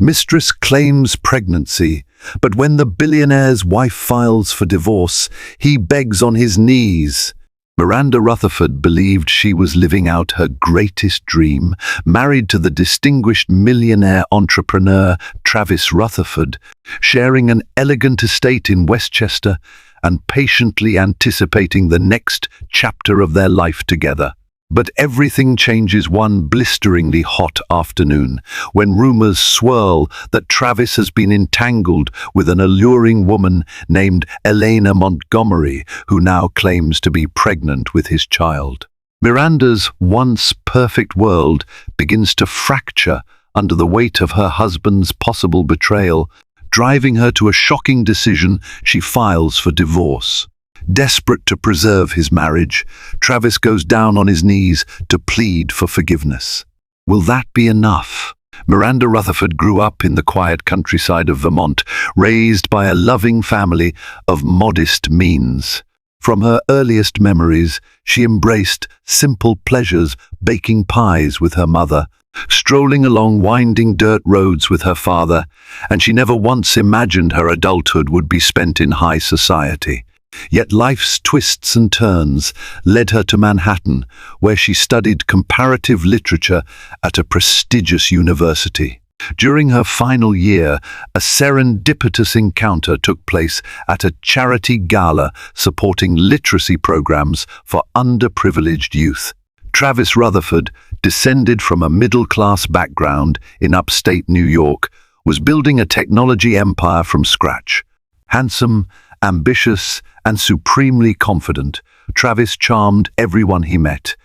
Mistress claims pregnancy, but when the billionaire's wife files for divorce, he begs on his knees. Miranda Rutherford believed she was living out her greatest dream, married to the distinguished millionaire entrepreneur Travis Rutherford, sharing an elegant estate in Westchester and patiently anticipating the next chapter of their life together. But everything changes one blisteringly hot afternoon when rumors swirl that Travis has been entangled with an alluring woman named Elena Montgomery, who now claims to be pregnant with his child. Miranda's once perfect world begins to fracture under the weight of her husband's possible betrayal, driving her to a shocking decision. She files for divorce. Desperate to preserve his marriage, Travis goes down on his knees to plead for forgiveness. Will that be enough? Miranda Rutherford grew up in the quiet countryside of Vermont, raised by a loving family of modest means. From her earliest memories, she embraced simple pleasures, baking pies with her mother, strolling along winding dirt roads with her father, and she never once imagined her adulthood would be spent in high society. Yet life's twists and turns led her to Manhattan, where she studied comparative literature at a prestigious university. During her final year, a serendipitous encounter took place at a charity gala supporting literacy programs for underprivileged youth. Travis Rutherford, descended from a middle-class background in upstate New York, was building a technology empire from scratch. Handsome, ambitious, and supremely confident, Travis charmed everyone he met,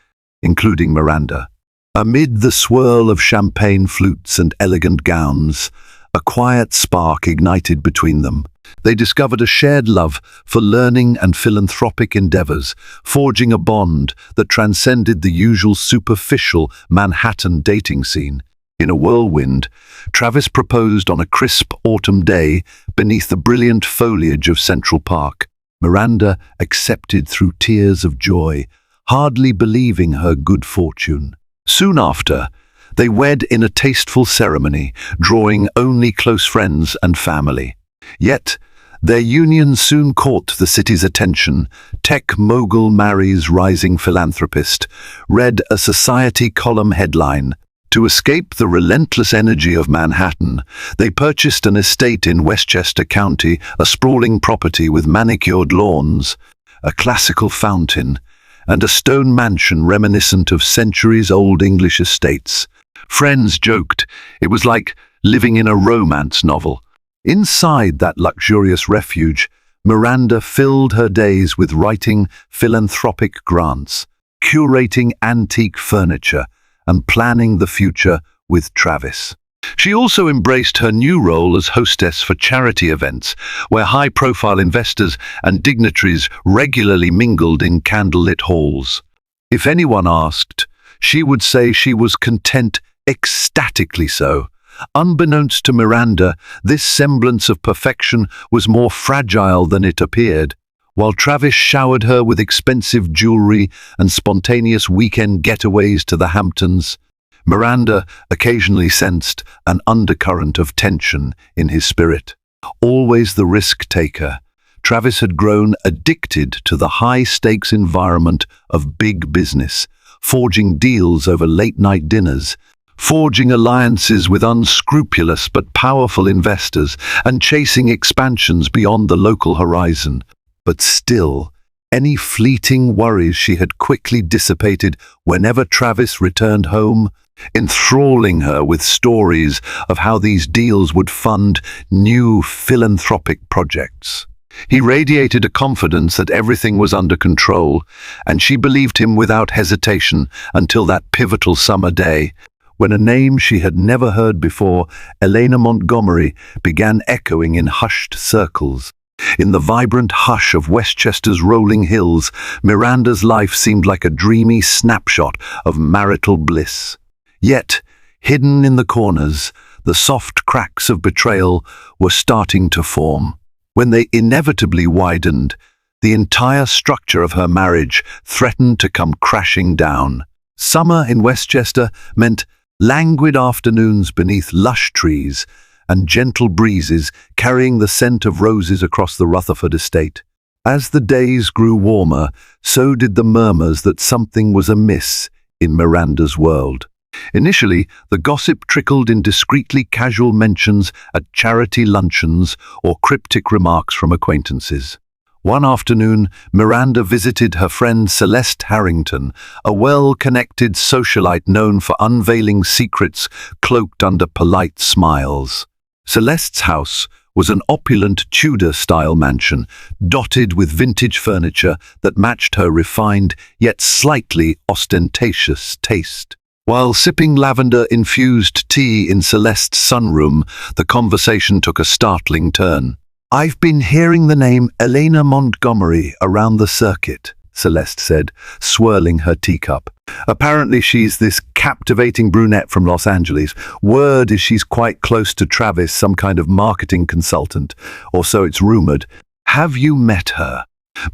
including Miranda. Amid the swirl of champagne flutes and elegant gowns, a quiet spark ignited between them. They discovered a shared love for learning and philanthropic endeavors, forging a bond that transcended the usual superficial Manhattan dating scene. In a whirlwind, Travis proposed on a crisp autumn day beneath the brilliant foliage of Central Park. Miranda accepted through tears of joy, hardly believing her good fortune. Soon after, they wed in a tasteful ceremony, drawing only close friends and family. Yet, their union soon caught the city's attention. Tech mogul marries rising philanthropist, read a Society column headline. To escape the relentless energy of Manhattan, they purchased an estate in Westchester County, a sprawling property with manicured lawns, a classical fountain, and a stone mansion reminiscent of centuries-old English estates. Friends joked it was like living in a romance novel. Inside that luxurious refuge, Miranda filled her days with writing philanthropic grants, curating antique furniture, and planning the future with Travis. She also embraced her new role as hostess for charity events, where high-profile investors and dignitaries regularly mingled in candlelit halls. If anyone asked, she would say she was content, ecstatically so. Unbeknownst to Miranda, this semblance of perfection was more fragile than it appeared. While Travis showered her with expensive jewelry and spontaneous weekend getaways to the Hamptons, Miranda occasionally sensed an undercurrent of tension in his spirit. Always the risk-taker, Travis had grown addicted to the high-stakes environment of big business, forging deals over late-night dinners, forging alliances with unscrupulous but powerful investors, and chasing expansions beyond the local horizon. But still, any fleeting worries she had quickly dissipated whenever Travis returned home, enthralling her with stories of how these deals would fund new philanthropic projects. He radiated a confidence that everything was under control, and she believed him without hesitation until that pivotal summer day, when a name she had never heard before, Elena Montgomery, began echoing in hushed circles. In the vibrant hush of Westchester's rolling hills, Miranda's life seemed like a dreamy snapshot of marital bliss. Yet, hidden in the corners, the soft cracks of betrayal were starting to form. When they inevitably widened, the entire structure of her marriage threatened to come crashing down. Summer in Westchester meant languid afternoons beneath lush trees, and gentle breezes carrying the scent of roses across the Rutherford estate. As the days grew warmer, so did the murmurs that something was amiss in Miranda's world. Initially, the gossip trickled in discreetly casual mentions at charity luncheons or cryptic remarks from acquaintances. One afternoon, Miranda visited her friend Celeste Harrington, a well-connected socialite known for unveiling secrets cloaked under polite smiles. Celeste's house was an opulent Tudor-style mansion, dotted with vintage furniture that matched her refined yet slightly ostentatious taste. While sipping lavender-infused tea in Celeste's sunroom, the conversation took a startling turn. "I've been hearing the name Elena Montgomery around the circuit," Celeste said, swirling her teacup. "Apparently she's this captivating brunette from Los Angeles. Word is she's quite close to Travis, some kind of marketing consultant, or so it's rumored. Have you met her?"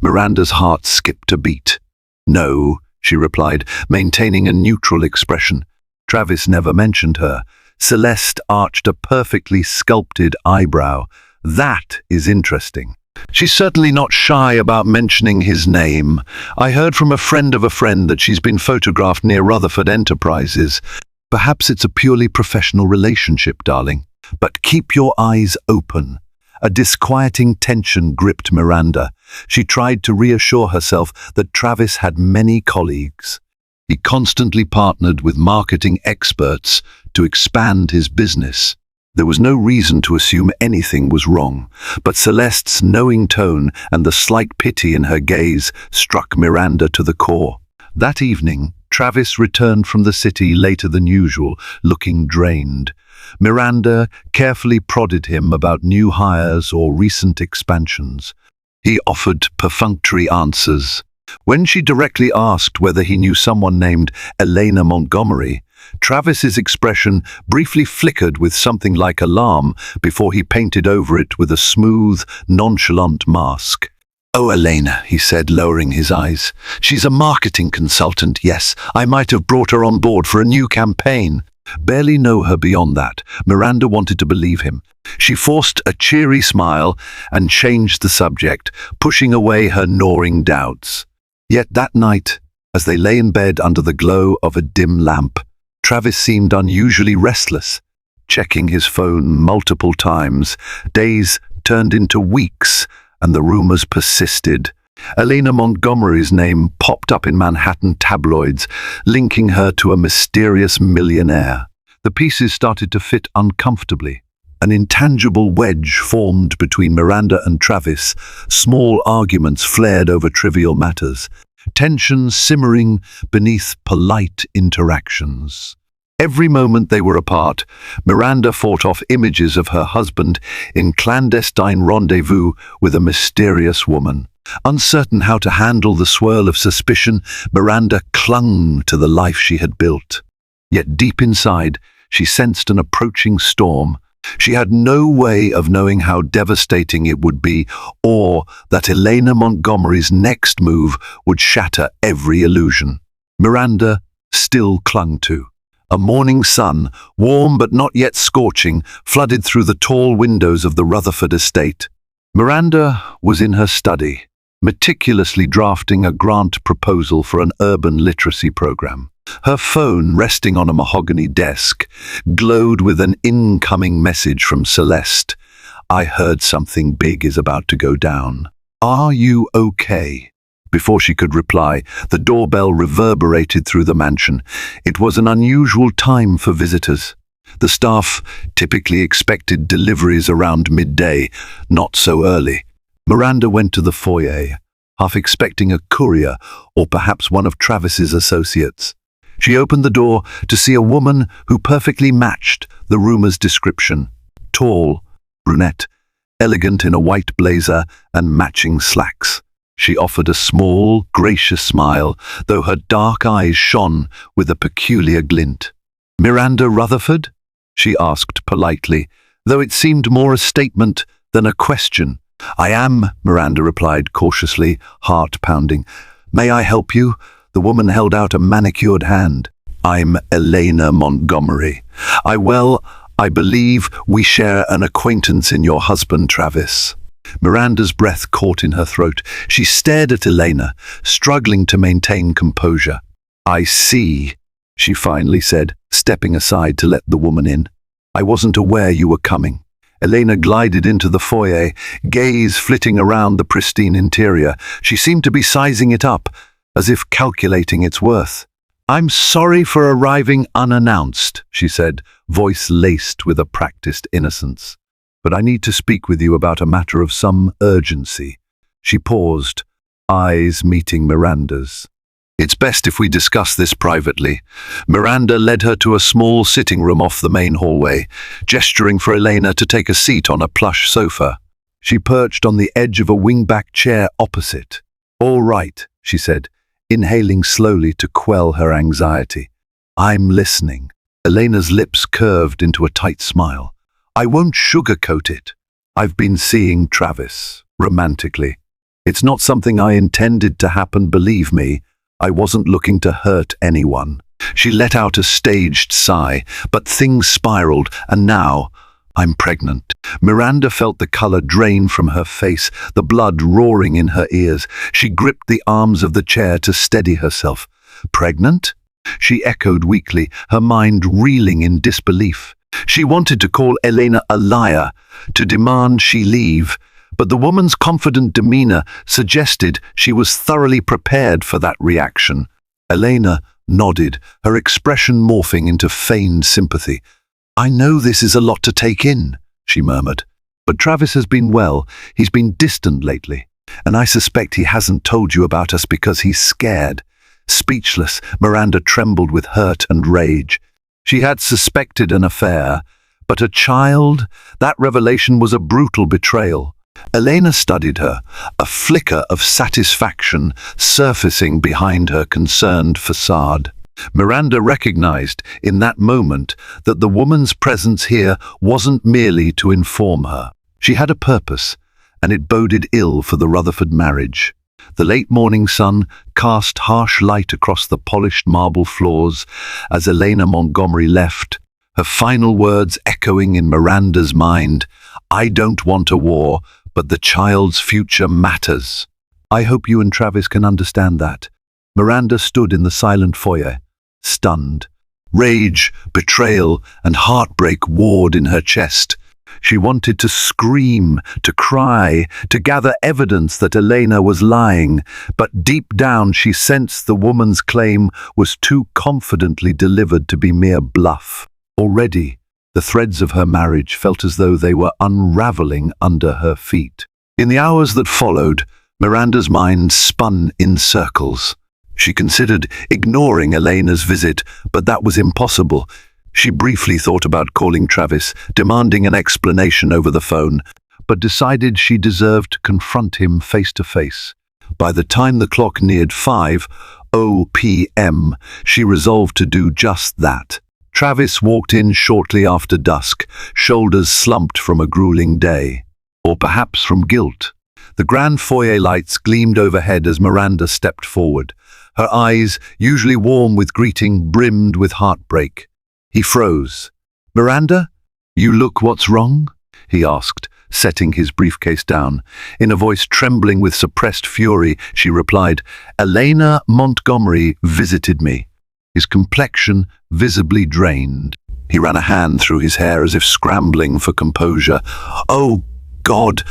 Miranda's heart skipped a beat. "No," she replied, maintaining a neutral expression. "Travis never mentioned her." Celeste arched a perfectly sculpted eyebrow. "That is interesting. She's certainly not shy about mentioning his name. I heard from a friend of a friend that she's been photographed near Rutherford Enterprises. Perhaps it's a purely professional relationship, darling. But keep your eyes open." A disquieting tension gripped Miranda. She tried to reassure herself that Travis had many colleagues. He constantly partnered with marketing experts to expand his business. There was no reason to assume anything was wrong, but Celeste's knowing tone and the slight pity in her gaze struck Miranda to the core. That evening, Travis returned from the city later than usual, looking drained. Miranda carefully prodded him about new hires or recent expansions. He offered perfunctory answers. When she directly asked whether he knew someone named Elena Montgomery, Travis's expression briefly flickered with something like alarm before he painted over it with a smooth, nonchalant mask. "Oh, Elena," he said, lowering his eyes. "She's a marketing consultant, yes. I might have brought her on board for a new campaign." Barely know her beyond that, Miranda wanted to believe him. She forced a cheery smile and changed the subject, pushing away her gnawing doubts. Yet that night, as they lay in bed under the glow of a dim lamp, Travis seemed unusually restless, checking his phone multiple times. Days turned into weeks, and the rumors persisted. Elena Montgomery's name popped up in Manhattan tabloids, linking her to a mysterious millionaire. The pieces started to fit uncomfortably. An intangible wedge formed between Miranda and Travis. Small arguments flared over trivial matters, tension simmering beneath polite interactions. Every moment they were apart, Miranda fought off images of her husband in clandestine rendezvous with a mysterious woman. Uncertain how to handle the swirl of suspicion, Miranda clung to the life she had built. Yet deep inside, she sensed an approaching storm. She had no way of knowing how devastating it would be, or that Elena Montgomery's next move would shatter every illusion. Miranda still clung to. A morning sun, warm but not yet scorching, flooded through the tall windows of the Rutherford estate. Miranda was in her study, meticulously drafting a grant proposal for an urban literacy program. Her phone, resting on a mahogany desk, glowed with an incoming message from Celeste. "I heard something big is about to go down. Are you okay?" Before she could reply, the doorbell reverberated through the mansion. It was an unusual time for visitors. The staff typically expected deliveries around midday, not so early. Miranda went to the foyer, half expecting a courier or perhaps one of Travis's associates. She opened the door to see a woman who perfectly matched the room's description. Tall, brunette, elegant in a white blazer and matching slacks. She offered a small, gracious smile, though her dark eyes shone with a peculiar glint. "Miranda Rutherford?" she asked politely, though it seemed more a statement than a question. "I am," Miranda replied cautiously, heart pounding. "May I help you?" The woman held out a manicured hand. I'm Elena Montgomery. I believe we share an acquaintance in your husband, Travis." Miranda's breath caught in her throat. She stared at Elena, struggling to maintain composure. "I see," she finally said, stepping aside to let the woman in. "I wasn't aware you were coming." Elena glided into the foyer, gaze flitting around the pristine interior. She seemed to be sizing it up, as if calculating its worth. "I'm sorry for arriving unannounced," she said, voice laced with a practiced innocence. "But I need to speak with you about a matter of some urgency." She paused, eyes meeting Miranda's. "It's best if we discuss this privately." Miranda led her to a small sitting room off the main hallway, gesturing for Elena to take a seat on a plush sofa. She perched on the edge of a wingback chair opposite. "All right," she said, inhaling slowly to quell her anxiety. "I'm listening." Elena's lips curved into a tight smile. "I won't sugarcoat it. I've been seeing Travis, romantically. It's not something I intended to happen, believe me. I wasn't looking to hurt anyone." She let out a staged sigh, but things spiraled, and now I'm pregnant. Miranda felt the color drain from her face, the blood roaring in her ears. She gripped the arms of the chair to steady herself. "Pregnant?" she echoed weakly, her mind reeling in disbelief. She wanted to call Elena a liar, to demand she leave, but the woman's confident demeanor suggested she was thoroughly prepared for that reaction. Elena nodded, her expression morphing into feigned sympathy. "I know this is a lot to take in," she murmured, "but Travis has been well. He's been distant lately, and I suspect he hasn't told you about us because he's scared." Speechless, Miranda trembled with hurt and rage. She had suspected an affair, but a child? That revelation was a brutal betrayal. Elena studied her, a flicker of satisfaction surfacing behind her concerned facade. Miranda recognized in that moment that the woman's presence here wasn't merely to inform her. She had a purpose, and it boded ill for the Rutherford marriage. The late morning sun cast harsh light across the polished marble floors as Elena Montgomery left, her final words echoing in Miranda's mind. "I don't want a war, but the child's future matters. I hope you and Travis can understand that." Miranda stood in the silent foyer, stunned. Rage, betrayal, and heartbreak warred in her chest. She wanted to scream, to cry, to gather evidence that Elena was lying, but deep down she sensed the woman's claim was too confidently delivered to be mere bluff. Already, the threads of her marriage felt as though they were unraveling under her feet. In the hours that followed, Miranda's mind spun in circles. She considered ignoring Elena's visit, but that was impossible. She briefly thought about calling Travis, demanding an explanation over the phone, but decided she deserved to confront him face to face. By the time the clock neared 5:00 p.m., she resolved to do just that. Travis walked in shortly after dusk, shoulders slumped from a grueling day, or perhaps from guilt. The grand foyer lights gleamed overhead as Miranda stepped forward. Her eyes, usually warm with greeting, brimmed with heartbreak. He froze. "Miranda, you look what's wrong?" he asked, setting his briefcase down. In a voice trembling with suppressed fury, she replied, "Elena Montgomery visited me." His complexion visibly drained. He ran a hand through his hair as if scrambling for composure. "Oh, God,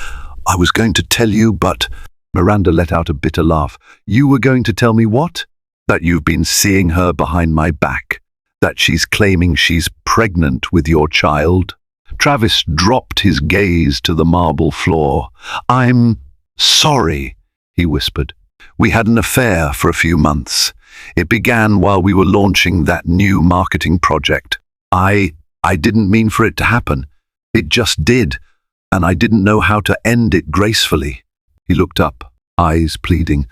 I was going to tell you, but—" Miranda let out a bitter laugh. "You were going to tell me what?" "That you've been seeing her behind my back. That she's claiming she's pregnant with your child." Travis dropped his gaze to the marble floor. "I'm sorry," he whispered. "We had an affair for a few months. It began while we were launching that new marketing project. I didn't mean for it to happen. It just did, and I didn't know how to end it gracefully." He looked up, eyes pleading.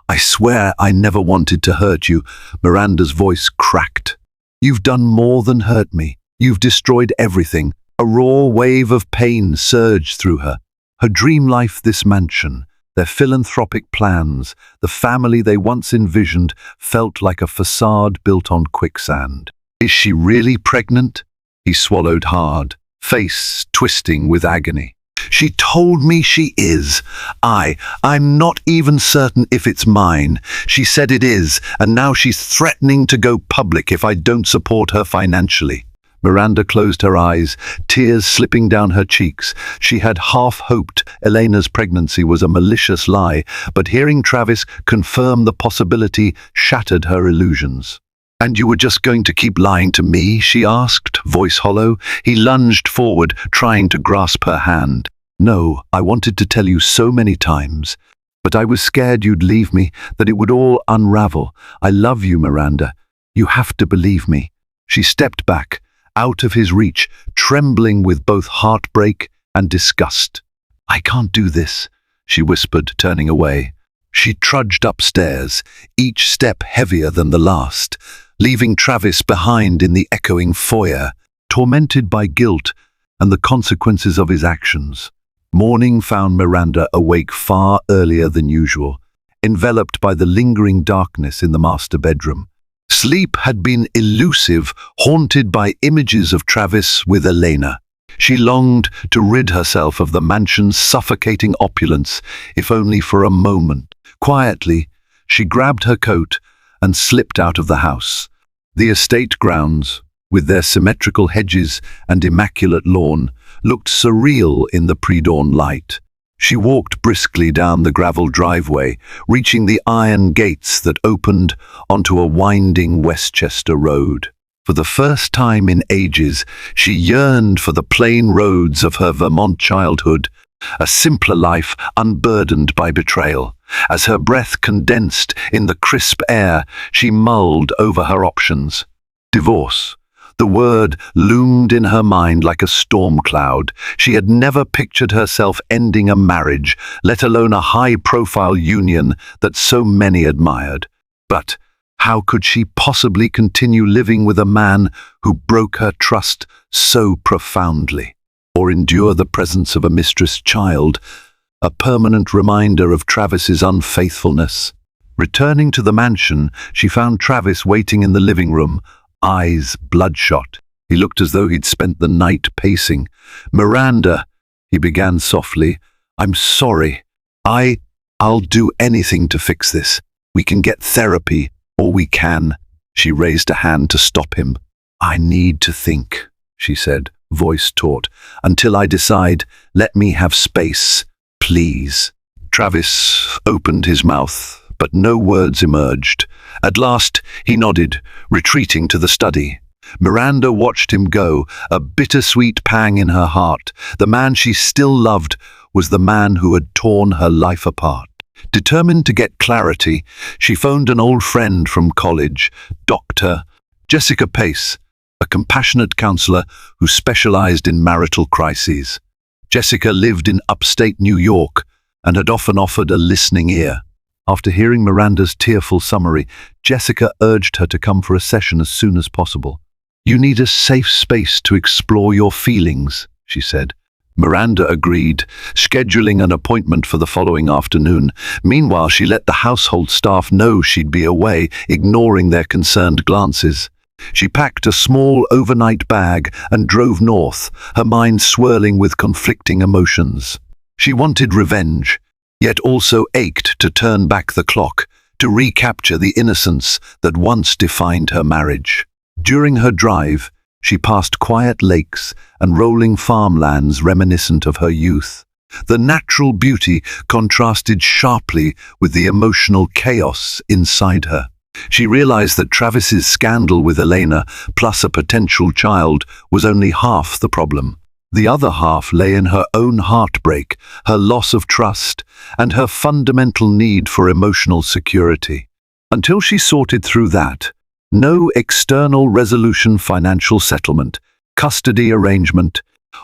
"I swear I never wanted to hurt you." Miranda's voice cracked. "You've done more than hurt me. You've destroyed everything." A raw wave of pain surged through her. Her dream life, this mansion, Their philanthropic plans, the family they once envisioned, felt like a facade built on quicksand. Is she really pregnant? He swallowed hard, face twisting with agony. She told me she is. I'm not even certain if it's mine. She said it is, and now she's threatening to go public if I don't support her financially. Miranda closed her eyes, tears slipping down her cheeks. She had half hoped Elena's pregnancy was a malicious lie, but hearing Travis confirm the possibility shattered her illusions. "And you were just going to keep lying to me?" she asked, voice hollow. He lunged forward, trying to grasp her hand. "No, I wanted to tell you so many times, but I was scared you'd leave me, that it would all unravel. I love you, Miranda. You have to believe me." She stepped back, out of his reach, trembling with both heartbreak and disgust. "I can't do this," she whispered, turning away. She trudged upstairs, each step heavier than the last, leaving Travis behind in the echoing foyer, tormented by guilt and the consequences of his actions. Morning found Miranda awake far earlier than usual, enveloped by the lingering darkness in the master bedroom. Sleep had been elusive, haunted by images of Travis with Elena. She longed to rid herself of the mansion's suffocating opulence, if only for a moment. Quietly, she grabbed her coat and slipped out of the house. The estate grounds, with their symmetrical hedges and immaculate lawn, looked surreal in the pre-dawn light. She walked briskly down the gravel driveway, reaching the iron gates that opened onto a winding Westchester road. For the first time in ages, she yearned for the plain roads of her Vermont childhood, a simpler life unburdened by betrayal. As her breath condensed in the crisp air, she mulled over her options. Divorce. The word loomed in her mind like a storm cloud. She had never pictured herself ending a marriage, let alone a high-profile union that so many admired. But how could she possibly continue living with a man who broke her trust so profoundly? Or endure the presence of a mistress child, a permanent reminder of Travis's unfaithfulness? Returning to the mansion, she found Travis waiting in the living room, eyes bloodshot. He looked as though he'd spent the night pacing. "Miranda," he began softly, "I'm sorry. I'll do anything to fix this. We can get therapy, or we can." She raised a hand to stop him. "I need to think," she said, voice taut. "Until I decide, let me have space, please." Travis opened his mouth, but no words emerged. At last, he nodded, retreating to the study. Miranda watched him go, a bittersweet pang in her heart. The man she still loved was the man who had torn her life apart. Determined to get clarity, she phoned an old friend from college, Dr. Jessica Pace, a compassionate counselor who specialized in marital crises. Jessica lived in upstate New York and had often offered a listening ear. After hearing Miranda's tearful summary, Jessica urged her to come for a session as soon as possible. "You need a safe space to explore your feelings," she said. Miranda agreed, scheduling an appointment for the following afternoon. Meanwhile, she let the household staff know she'd be away, ignoring their concerned glances. She packed a small overnight bag and drove north, her mind swirling with conflicting emotions. She wanted revenge, yet also ached to turn back the clock, to recapture the innocence that once defined her marriage. During her drive, she passed quiet lakes and rolling farmlands reminiscent of her youth. The natural beauty contrasted sharply with the emotional chaos inside her. She realized that Travis's scandal with Elena, plus a potential child, was only half the problem. The other half lay in her own heartbreak, her loss of trust, and her fundamental need for emotional security. Until she sorted through that, no external resolution, financial settlement, custody arrangement,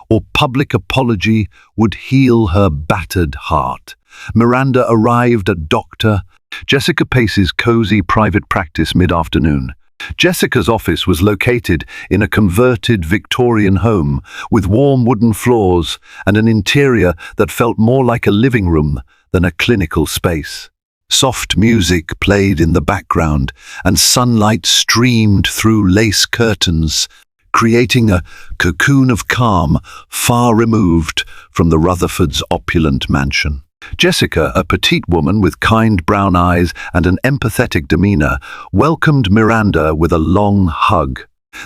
or public apology would heal her battered heart. Miranda arrived at Dr. Jessica Pace's cozy private practice mid-afternoon. Jessica's office was located in a converted Victorian home with warm wooden floors and an interior that felt more like a living room than a clinical space. Soft music played in the background, and sunlight streamed through lace curtains, creating a cocoon of calm far removed from the Rutherfords' opulent mansion. Jessica, a petite woman with kind brown eyes and an empathetic demeanor, welcomed Miranda with a long hug.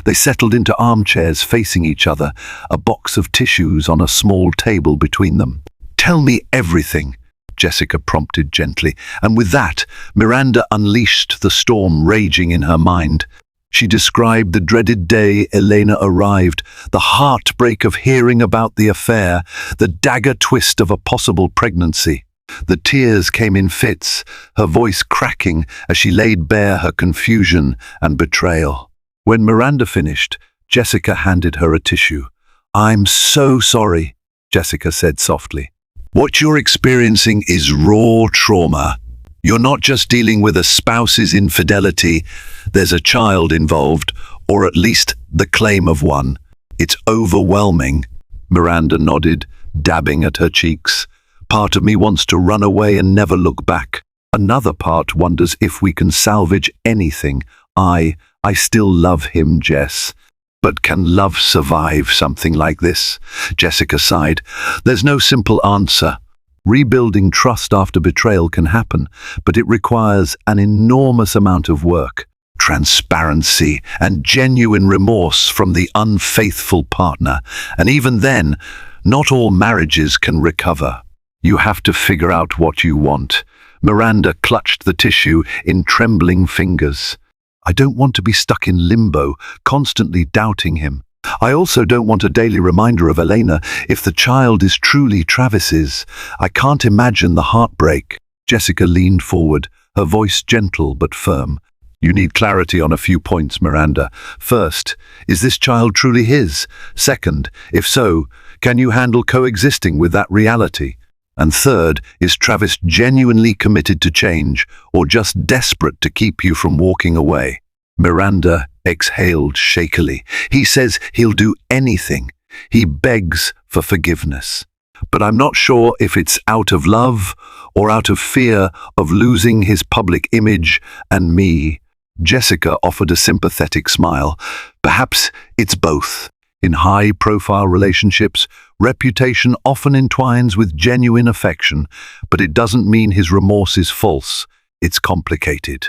They settled into armchairs facing each other, a box of tissues on a small table between them. "Tell me everything," Jessica prompted gently, and with that, Miranda unleashed the storm raging in her mind. She described the dreaded day Elena arrived, the heartbreak of hearing about the affair, the dagger twist of a possible pregnancy. The tears came in fits, her voice cracking as she laid bare her confusion and betrayal. When Miranda finished, Jessica handed her a tissue. "I'm so sorry," Jessica said softly. "What you're experiencing is raw trauma. You're not just dealing with a spouse's infidelity, there's a child involved, or at least the claim of one. It's overwhelming." Miranda nodded, dabbing at her cheeks. "Part of me wants to run away and never look back. Another part wonders if we can salvage anything. I still love him, Jess. But can love survive something like this?" Jessica sighed. "There's no simple answer. Rebuilding trust after betrayal can happen, but it requires an enormous amount of work, transparency, and genuine remorse from the unfaithful partner. And even then, not all marriages can recover. You have to figure out what you want." Miranda clutched the tissue in trembling fingers. "I don't want to be stuck in limbo, constantly doubting him. I also don't want a daily reminder of Elena if the child is truly Travis's. I can't imagine the heartbreak." Jessica leaned forward, her voice gentle but firm. "You need clarity on a few points, Miranda. First, is this child truly his? Second, if so, can you handle coexisting with that reality? And third, is Travis genuinely committed to change, or just desperate to keep you from walking away?" Miranda exhaled shakily. "He says he'll do anything. He begs for forgiveness. But I'm not sure if it's out of love or out of fear of losing his public image and me." Jessica offered a sympathetic smile. "Perhaps it's both. In high-profile relationships, reputation often entwines with genuine affection, but it doesn't mean his remorse is false. It's complicated."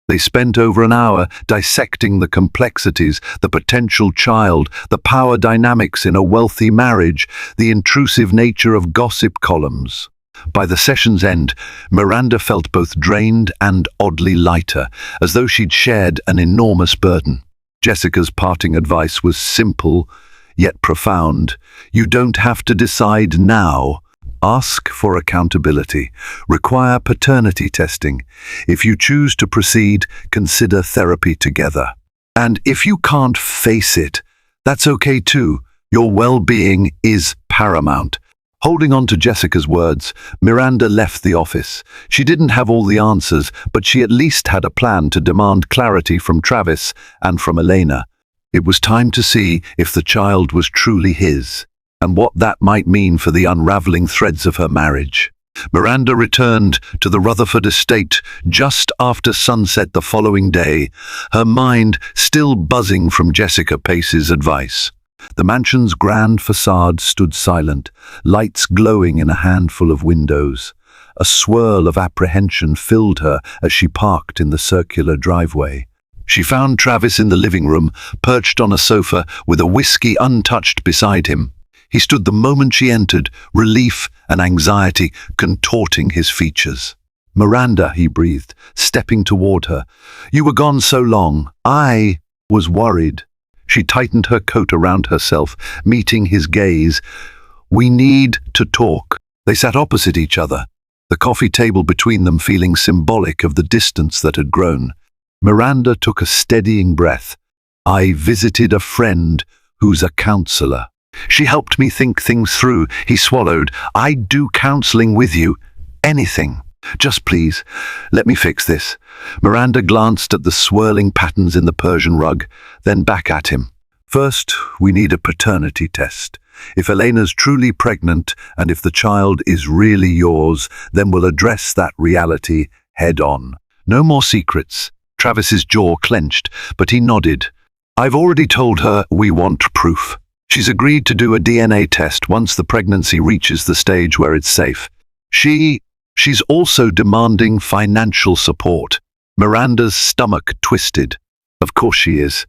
They spent over an hour dissecting the complexities, the potential child, the power dynamics in a wealthy marriage, the intrusive nature of gossip columns. By the session's end, Miranda felt both drained and oddly lighter, as though she'd shared an enormous burden. Jessica's parting advice was simple, yet profound. You don't have to decide now. Ask for accountability. Require paternity testing. If you choose to proceed, consider therapy together. And if you can't face it, that's okay too. Your well-being is paramount. Holding on to Jessica's words, Miranda left the office. She didn't have all the answers, but she at least had a plan to demand clarity from Travis and from Elena. It was time to see if the child was truly his, and what that might mean for the unraveling threads of her marriage. Miranda returned to the Rutherford estate just after sunset the following day, her mind still buzzing from Jessica Pace's advice. The mansion's grand facade stood silent, lights glowing in a handful of windows. A swirl of apprehension filled her as she parked in the circular driveway. She found Travis in the living room, perched on a sofa with a whiskey untouched beside him. He stood the moment she entered, relief and anxiety contorting his features. "Miranda," he breathed, stepping toward her. "You were gone so long. I was worried." She tightened her coat around herself, meeting his gaze. "We need to talk." They sat opposite each other, the coffee table between them feeling symbolic of the distance that had grown. Miranda took a steadying breath. "I visited a friend who's a counselor. She helped me think things through." He swallowed. "I'd do counseling with you. Anything. Just please, let me fix this." Miranda glanced at the swirling patterns in the Persian rug, then back at him. "First, we need a paternity test. If Elena's truly pregnant, and if the child is really yours, then we'll address that reality head on. No more secrets. Travis's jaw clenched, but he nodded. I've already told her we want proof. She's agreed to do a DNA test once the pregnancy reaches the stage where it's safe. She's also demanding financial support. Miranda's stomach twisted. Of course she is.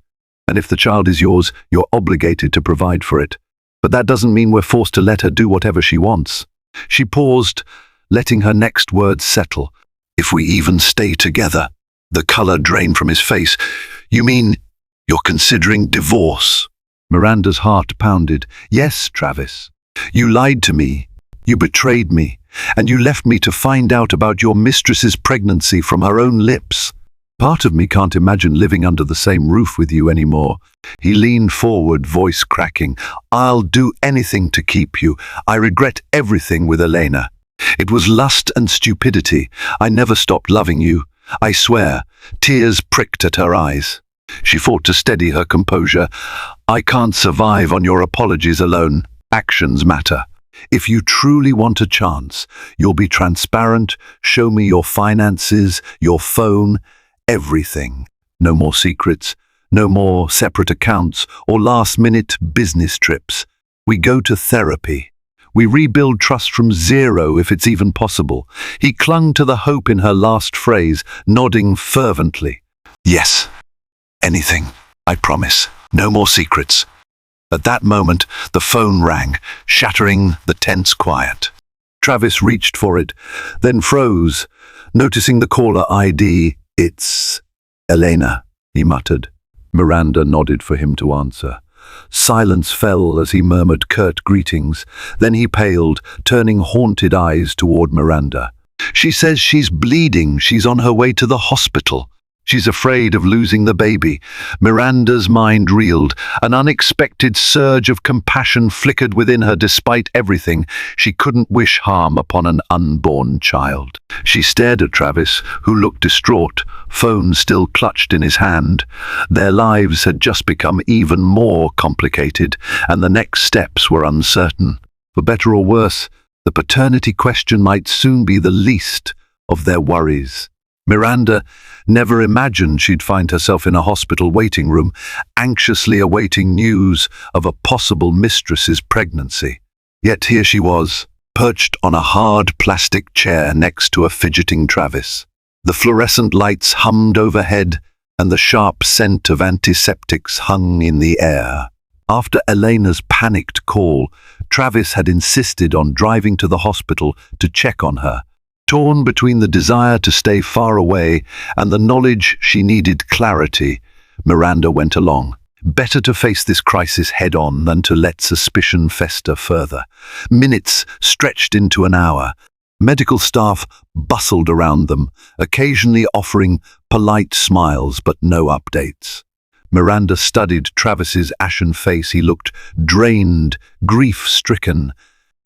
And if the child is yours, you're obligated to provide for it. But that doesn't mean we're forced to let her do whatever she wants. She paused, letting her next words settle. If we even stay together. The color drained from his face. You mean you're considering divorce? Miranda's heart pounded. Yes, Travis. You lied to me. You betrayed me. And you left me to find out about your mistress's pregnancy from her own lips. Part of me can't imagine living under the same roof with you anymore. He leaned forward, voice cracking. I'll do anything to keep you. I regret everything with Elena. It was lust and stupidity. I never stopped loving you. I swear. Tears pricked at her eyes. She fought to steady her composure. I can't survive on your apologies alone. Actions matter. If you truly want a chance, you'll be transparent, show me your finances, your phone, everything. No more secrets, no more separate accounts or last-minute business trips. We go to therapy. We rebuild trust from zero if it's even possible. He clung to the hope in her last phrase, nodding fervently. Yes, anything, I promise. No more secrets. At that moment, the phone rang, shattering the tense quiet. Travis reached for it, then froze, noticing the caller ID. It's Elena, he muttered. Miranda nodded for him to answer. Silence fell as he murmured curt greetings. Then he paled, turning haunted eyes toward Miranda. She says she's bleeding. She's on her way to the hospital. She's afraid of losing the baby. Miranda's mind reeled. An unexpected surge of compassion flickered within her despite everything. She couldn't wish harm upon an unborn child. She stared at Travis, who looked distraught, phone still clutched in his hand. Their lives had just become even more complicated, and the next steps were uncertain. For better or worse, the paternity question might soon be the least of their worries. Miranda never imagined she'd find herself in a hospital waiting room, anxiously awaiting news of a possible mistress's pregnancy. Yet here she was, perched on a hard plastic chair next to a fidgeting Travis. The fluorescent lights hummed overhead, and the sharp scent of antiseptics hung in the air. After Elena's panicked call, Travis had insisted on driving to the hospital to check on her. Torn between the desire to stay far away and the knowledge she needed clarity, Miranda went along. Better to face this crisis head-on than to let suspicion fester further. Minutes stretched into an hour. Medical staff bustled around them, occasionally offering polite smiles but no updates. Miranda studied Travis's ashen face. He looked drained, grief-stricken,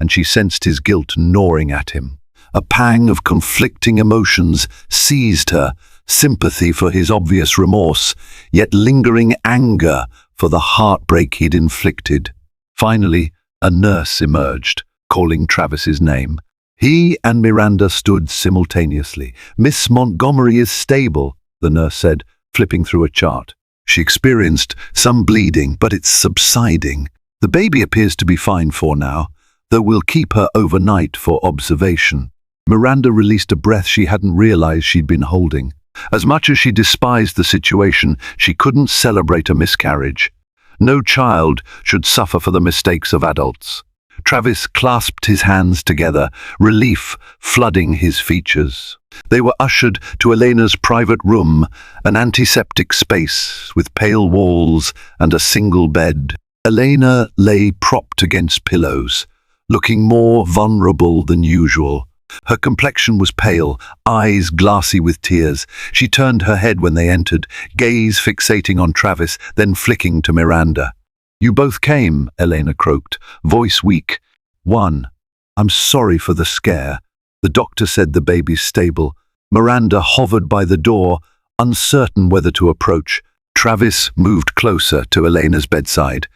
and she sensed his guilt gnawing at him. A pang of conflicting emotions seized her, sympathy for his obvious remorse, yet lingering anger for the heartbreak he'd inflicted. Finally, a nurse emerged, calling Travis's name. He and Miranda stood simultaneously. Miss Montgomery is stable, the nurse said, flipping through a chart. She experienced some bleeding, but it's subsiding. The baby appears to be fine for now, though we'll keep her overnight for observation. Miranda released a breath she hadn't realized she'd been holding. As much as she despised the situation, she couldn't celebrate a miscarriage. No child should suffer for the mistakes of adults. Travis clasped his hands together, relief flooding his features. They were ushered to Elena's private room, an antiseptic space with pale walls and a single bed. Elena lay propped against pillows, looking more vulnerable than usual. Her complexion was pale, eyes glassy with tears. She turned her head when they entered, gaze fixating on Travis, then flicking to Miranda. You both came, Elena croaked, voice weak. I'm sorry for the scare. The doctor said the baby's stable. Miranda hovered by the door, uncertain whether to approach. Travis moved closer to Elena's bedside.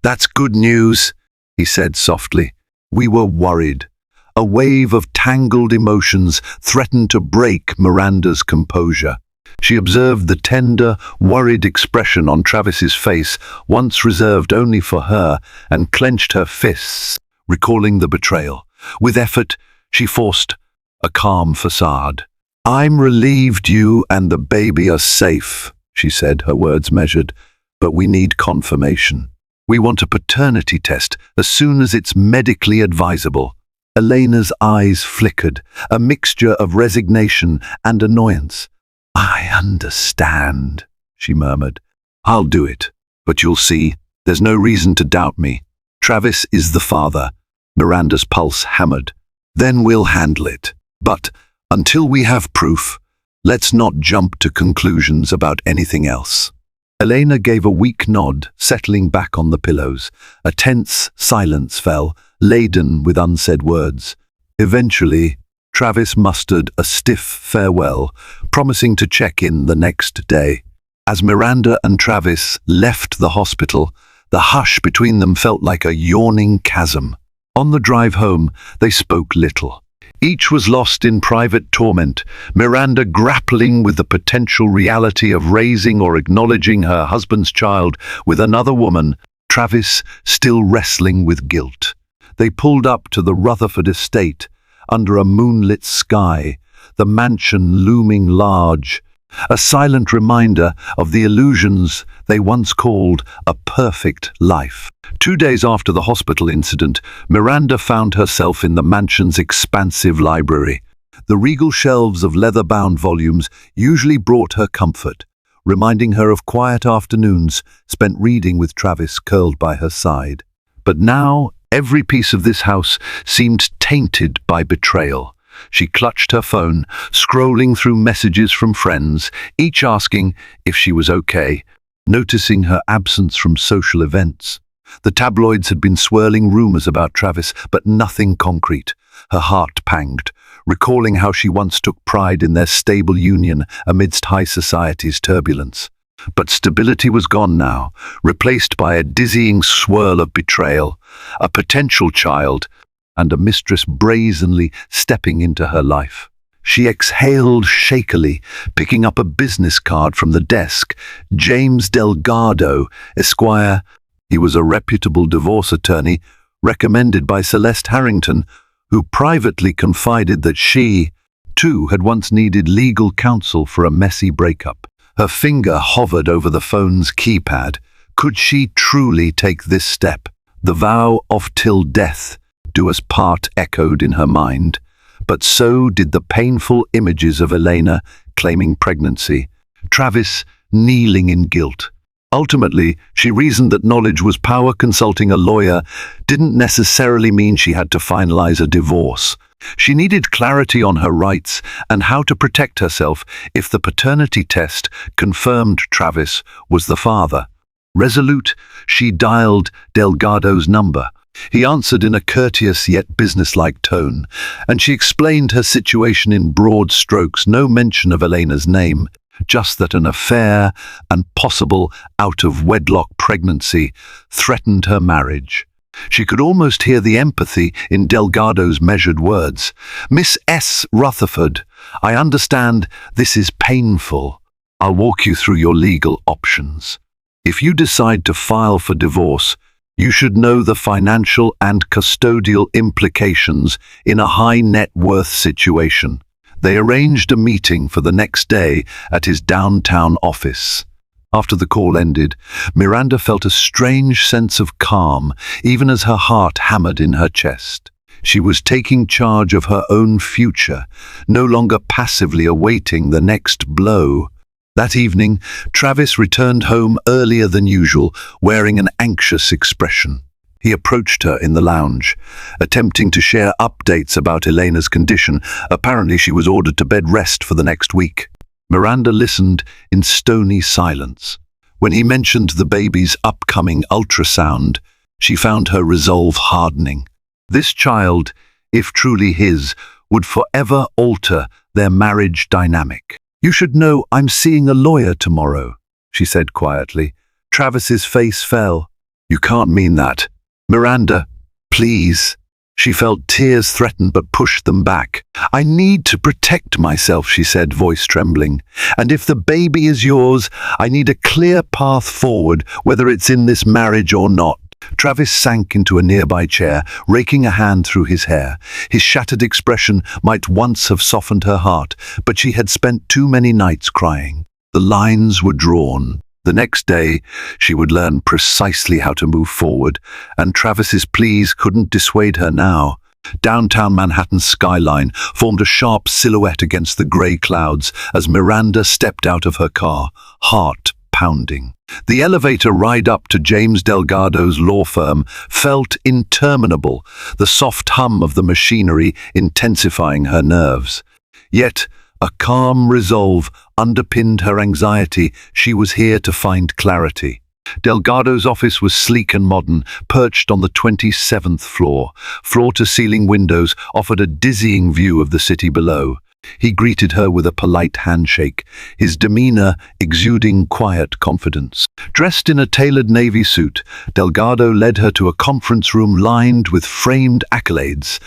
That's good news. he said softly. We were worried. A wave of tangled emotions threatened to break Miranda's composure. She observed the tender, worried expression on Travis's face, once reserved only for her, and clenched her fists, recalling the betrayal. With effort, she forced a calm facade. I'm relieved you and the baby are safe, she said, her words measured, but we need confirmation. We want a paternity test as soon as it's medically advisable. Elena's eyes flickered, a mixture of resignation and annoyance. I understand, she murmured. I'll do it, but you'll see, there's no reason to doubt me. Travis is the father. Miranda's pulse hammered. Then we'll handle it. But until we have proof, let's not jump to conclusions about anything else. Elena gave a weak nod, settling back on the pillows. A tense silence fell, laden with unsaid words. Eventually, Travis mustered a stiff farewell, promising to check in the next day. As Miranda and Travis left the hospital, the hush between them felt like a yawning chasm. On the drive home, they spoke little. Each was lost in private torment, Miranda grappling with the potential reality of raising or acknowledging her husband's child with another woman, Travis still wrestling with guilt. They pulled up to the Rutherford estate, under a moonlit sky, the mansion looming large, a silent reminder of the illusions they once called a perfect life. 2 days after the hospital incident, Miranda found herself in the mansion's expansive library. The regal shelves of leather-bound volumes usually brought her comfort, reminding her of quiet afternoons spent reading with Travis curled by her side. But now, every piece of this house seemed tainted by betrayal. She clutched her phone, scrolling through messages from friends, each asking if she was okay, noticing her absence from social events. The tabloids had been swirling rumors about Travis, but nothing concrete. Her heart panged, recalling how she once took pride in their stable union amidst high society's turbulence. But stability was gone now, replaced by a dizzying swirl of betrayal, a potential child, and a mistress brazenly stepping into her life. She exhaled shakily, picking up a business card from the desk. James Delgado, Esquire. He was a reputable divorce attorney, recommended by Celeste Harrington, who privately confided that she, too, had once needed legal counsel for a messy breakup. Her finger hovered over the phone's keypad. Could she truly take this step? The vow of till death do us part echoed in her mind, but so did the painful images of Elena claiming pregnancy, Travis kneeling in guilt. Ultimately, she reasoned that knowledge was power. Consulting a lawyer didn't necessarily mean she had to finalize a divorce. She needed clarity on her rights and how to protect herself if the paternity test confirmed Travis was the father. Resolute, she dialed Delgado's number. He answered in a courteous yet businesslike tone, and she explained her situation in broad strokes, no mention of Elena's name, just that an affair and possible out-of-wedlock pregnancy threatened her marriage. She could almost hear the empathy in Delgado's measured words. Miss S. Rutherford, I understand this is painful. I'll walk you through your legal options. If you decide to file for divorce, you should know the financial and custodial implications in a high net worth situation. They arranged a meeting for the next day at his downtown office. After the call ended, Miranda felt a strange sense of calm, even as her heart hammered in her chest. She was taking charge of her own future, no longer passively awaiting the next blow. That evening, Travis returned home earlier than usual, wearing an anxious expression. He approached her in the lounge, attempting to share updates about Elena's condition. Apparently, she was ordered to bed rest for the next week. Miranda listened in stony silence. When he mentioned the baby's upcoming ultrasound, she found her resolve hardening. This child, if truly his, would forever alter their marriage dynamic. You should know I'm seeing a lawyer tomorrow, she said quietly. Travis's face fell. You can't mean that. Miranda, Please. She felt tears threaten but pushed them back. I need to protect myself, she said, voice trembling. And if the baby is yours, I need a clear path forward, whether it's in this marriage or not. Travis sank into a nearby chair, raking a hand through his hair. His shattered expression might once have softened her heart, but she had spent too many nights crying. The lines were drawn. The next day, she would learn precisely how to move forward, and Travis's pleas couldn't dissuade her now. Downtown Manhattan's skyline formed a sharp silhouette against the grey clouds as Miranda stepped out of her car, heart pounding. The elevator ride up to James Delgado's law firm felt interminable, the soft hum of the machinery intensifying her nerves. Yet, a calm resolve underpinned her anxiety. She was here to find clarity. Delgado's office was sleek and modern, perched on the 27th floor. Floor-to-ceiling windows offered a dizzying view of the city below. He greeted her with a polite handshake, his demeanor exuding quiet confidence. Dressed in a tailored navy suit, Delgado led her to a conference room lined with framed accolades,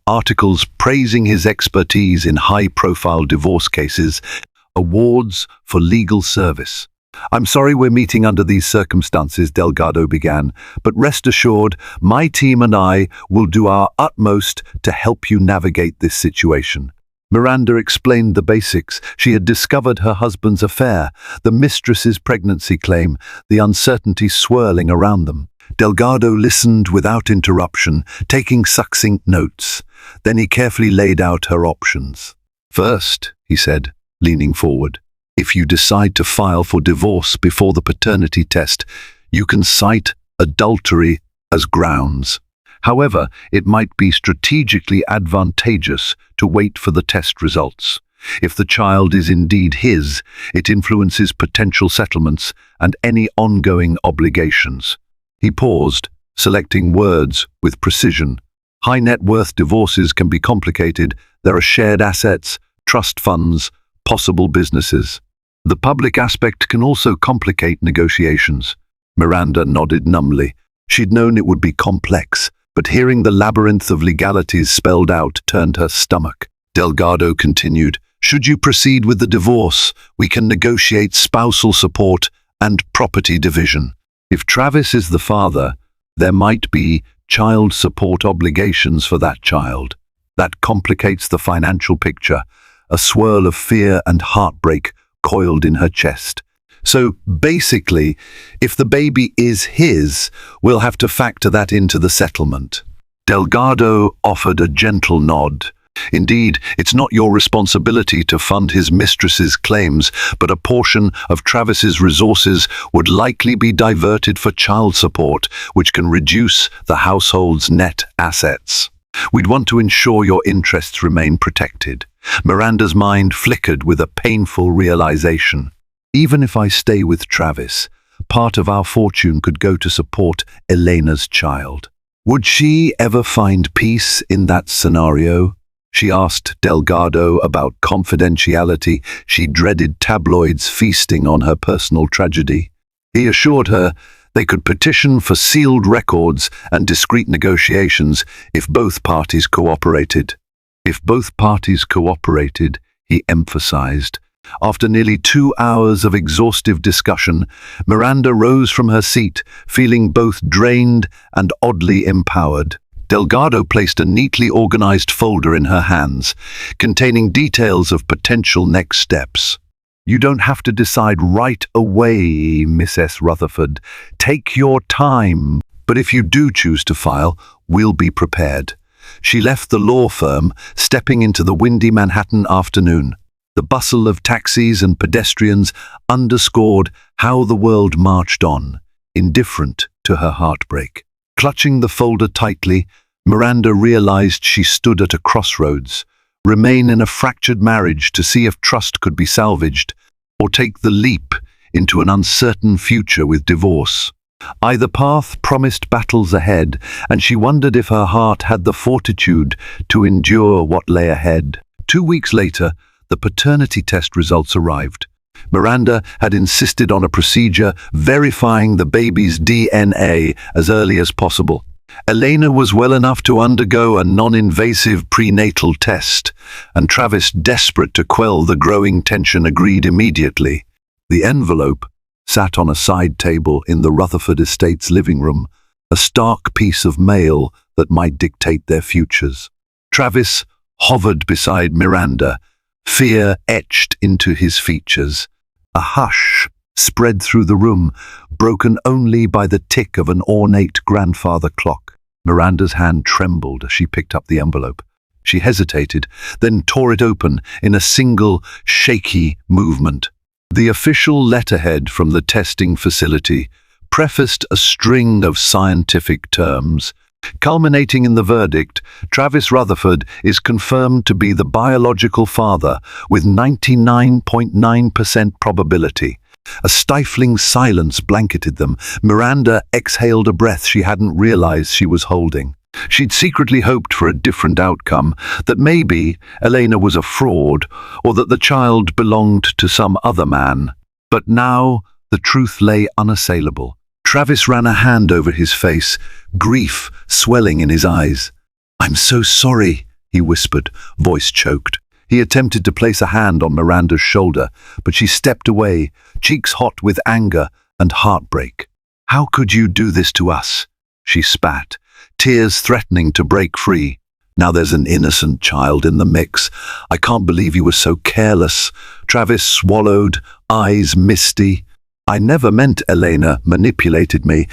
articles praising his expertise in high-profile divorce cases, awards for legal service. I'm sorry we're meeting under these circumstances, Delgado began, but rest assured, my team and I will do our utmost to help you navigate this situation. Miranda explained the basics. She had discovered her husband's affair, the mistress's pregnancy claim, the uncertainty swirling around them. Delgado listened without interruption, taking succinct notes. Then he carefully laid out her options. First, he said, leaning forward, if you decide to file for divorce before the paternity test, you can cite adultery as grounds. However, it might be strategically advantageous to wait for the test results. If the child is indeed his, it influences potential settlements and any ongoing obligations. He paused, selecting words with precision. High net worth divorces can be complicated. There are shared assets, trust funds, possible businesses. The public aspect can also complicate negotiations. Miranda nodded numbly. She'd known it would be complex, but hearing the labyrinth of legalities spelled out turned her stomach. Delgado continued, should you proceed with the divorce, we can negotiate spousal support and property division. If Travis is the father, there might be child support obligations for that child. That complicates the financial picture. A swirl of fear and heartbreak coiled in her chest. So basically, if the baby is his, we'll have to factor that into the settlement. Delgado offered a gentle nod. Indeed, it's not your responsibility to fund his mistress's claims, but a portion of Travis's resources would likely be diverted for child support, which can reduce the household's net assets. We'd want to ensure your interests remain protected. Miranda's mind flickered with a painful realization. Even if I stay with Travis, part of our fortune could go to support Elena's child. Would she ever find peace in that scenario? She asked Delgado about confidentiality. She dreaded tabloids feasting on her personal tragedy. He assured her they could petition for sealed records and discreet negotiations if both parties cooperated. If both parties cooperated, he emphasized. After nearly 2 hours of exhaustive discussion, Miranda rose from her seat, feeling both drained and oddly empowered. Delgado placed a neatly organized folder in her hands, containing details of potential next steps. You don't have to decide right away, Mrs. Rutherford. Take your time. But if you do choose to file, we'll be prepared. She left the law firm, stepping into the windy Manhattan afternoon. The bustle of taxis and pedestrians underscored how the world marched on, indifferent to her heartbreak. Clutching the folder tightly, Miranda realized she stood at a crossroads, remain in a fractured marriage to see if trust could be salvaged, or take the leap into an uncertain future with divorce. Either path promised battles ahead, and she wondered if her heart had the fortitude to endure what lay ahead. 2 weeks later, the paternity test results arrived. Miranda had insisted on a procedure verifying the baby's DNA as early as possible. Elena was well enough to undergo a non-invasive prenatal test, and Travis, desperate to quell the growing tension, agreed immediately. The envelope sat on a side table in the Rutherford estate's living room, a stark piece of mail that might dictate their futures. Travis hovered beside Miranda, fear etched into his features. A hush spread through the room, broken only by the tick of an ornate grandfather clock. Miranda's hand trembled as she picked up the envelope. She hesitated, then tore it open in a single, shaky movement. The official letterhead from the testing facility prefaced a string of scientific terms. Culminating in the verdict, Travis Rutherford is confirmed to be the biological father with 99.9% probability. A stifling silence blanketed them. Miranda exhaled a breath she hadn't realized she was holding. She'd secretly hoped for a different outcome, that maybe Elena was a fraud, or that the child belonged to some other man. But now the truth lay unassailable. Travis ran a hand over his face, grief swelling in his eyes. "I'm so sorry," he whispered, voice choked. He attempted to place a hand on Miranda's shoulder, but she stepped away, cheeks hot with anger and heartbreak. "How could you do this to us?" she spat, tears threatening to break free. "Now there's an innocent child in the mix. I can't believe you were so careless." Travis swallowed, eyes misty. "I never meant Elena manipulated me.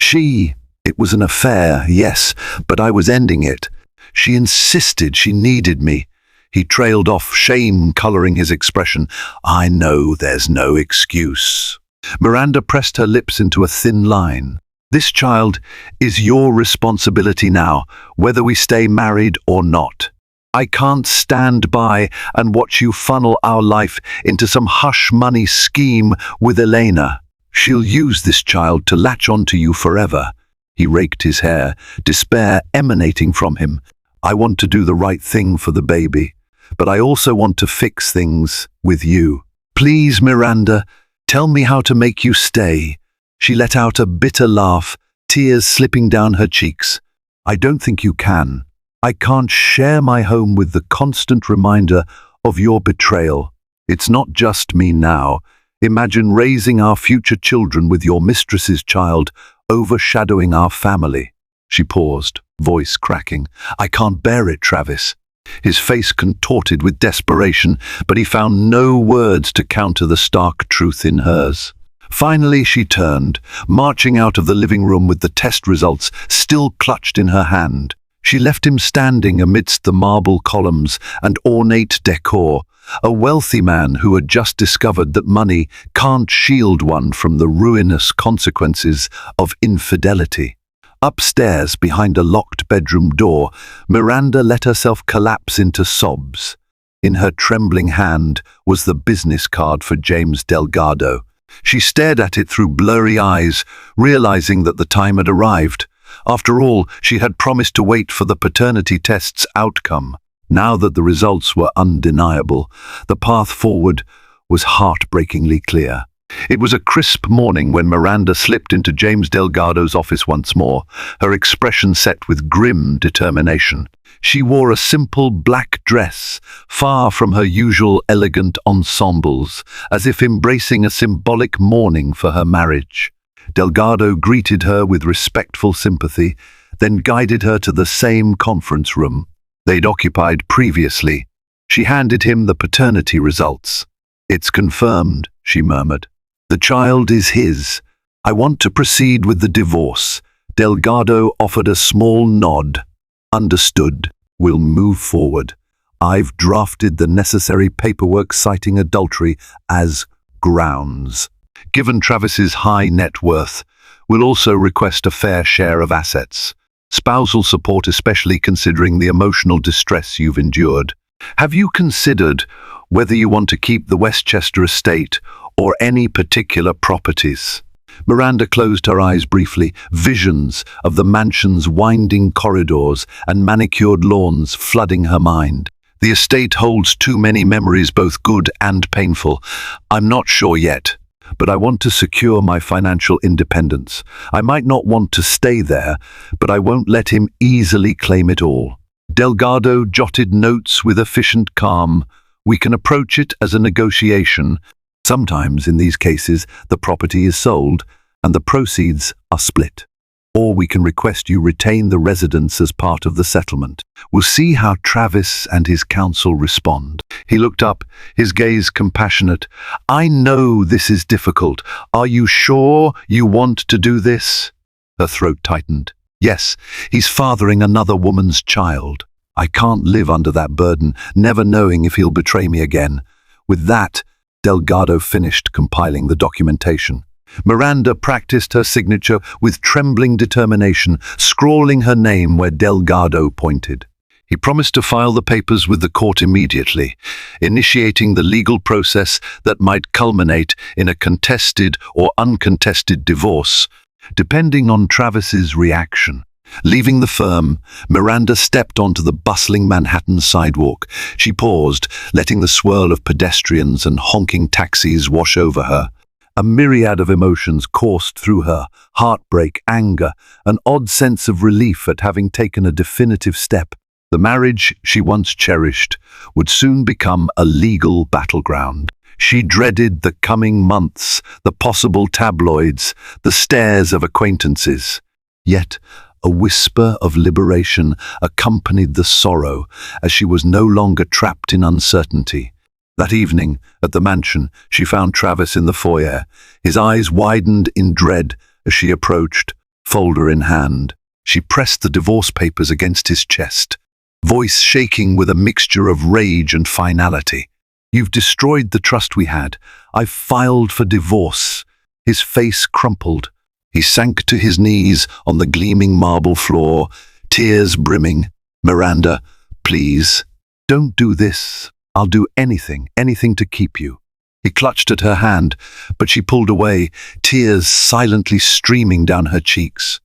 It was an affair, yes, but I was ending it. She insisted she needed me." He trailed off, shame coloring his expression. "I know there's no excuse." Miranda pressed her lips into a thin line. "This child is your responsibility now, whether we stay married or not. I can't stand by and watch you funnel our life into some hush-money scheme with Elena. She'll use this child to latch onto you forever." He raked his hair, despair emanating from him. "I want to do the right thing for the baby, but I also want to fix things with you. Please, Miranda, tell me how to make you stay." She let out a bitter laugh, tears slipping down her cheeks. "I don't think you can. I can't share my home with the constant reminder of your betrayal. It's not just me now. Imagine raising our future children with your mistress's child overshadowing our family." She paused, voice cracking. "I can't bear it, Travis." His face contorted with desperation, but he found no words to counter the stark truth in hers. Finally she turned, marching out of the living room with the test results still clutched in her hand. She left him standing amidst the marble columns and ornate decor, a wealthy man who had just discovered that money can't shield one from the ruinous consequences of infidelity. Upstairs, behind a locked bedroom door, Miranda let herself collapse into sobs. In her trembling hand was the business card for James Delgado. She stared at it through blurry eyes, realizing that the time had arrived. After all, she had promised to wait for the paternity test's outcome. Now that the results were undeniable, the path forward was heartbreakingly clear. It was a crisp morning when Miranda slipped into James Delgado's office once more, her expression set with grim determination. She wore a simple black dress, far from her usual elegant ensembles, as if embracing a symbolic mourning for her marriage. Delgado greeted her with respectful sympathy, then guided her to the same conference room they'd occupied previously. She handed him the paternity results. "It's confirmed," she murmured. "The child is his. I want to proceed with the divorce." Delgado offered a small nod. "Understood. We'll move forward. I've drafted the necessary paperwork citing adultery as grounds. Given Travis's high net worth, we'll also request a fair share of assets. Spousal support, especially considering the emotional distress you've endured. Have you considered whether you want to keep the Westchester estate or any particular properties?" Miranda closed her eyes briefly, visions of the mansion's winding corridors and manicured lawns flooding her mind. "The estate holds too many memories, both good and painful. I'm not sure yet. but I want to secure my financial independence. I might not want to stay there, but I won't let him easily claim it all." Delgado jotted notes with efficient calm. "We can approach it as a negotiation. Sometimes, in these cases, the property is sold and the proceeds are split. Or we can request you retain the residence as part of the settlement. We'll see how Travis and his counsel respond." He looked up, his gaze compassionate. "I know this is difficult. Are you sure you want to do this?" Her throat tightened. "Yes, he's fathering another woman's child. I can't live under that burden, never knowing if he'll betray me again." With that, Delgado finished compiling the documentation. Miranda practiced her signature with trembling determination, scrawling her name where Delgado pointed. He promised to file the papers with the court immediately, initiating the legal process that might culminate in a contested or uncontested divorce, depending on Travis's reaction. Leaving the firm, Miranda stepped onto the bustling Manhattan sidewalk. She paused, letting the swirl of pedestrians and honking taxis wash over her. A myriad of emotions coursed through her: heartbreak, anger, an odd sense of relief at having taken a definitive step. The marriage she once cherished would soon become a legal battleground. She dreaded the coming months, the possible tabloids, the stares of acquaintances. Yet, a whisper of liberation accompanied the sorrow as she was no longer trapped in uncertainty. That evening, at the mansion, she found Travis in the foyer. His eyes widened in dread as she approached, folder in hand. She pressed the divorce papers against his chest, voice shaking with a mixture of rage and finality. "You've destroyed the trust we had. I've filed for divorce." His face crumpled. He sank to his knees on the gleaming marble floor, tears brimming. "Miranda, please, don't do this. I'll do anything to keep you." He clutched at her hand, but she pulled away, tears silently streaming down her cheeks.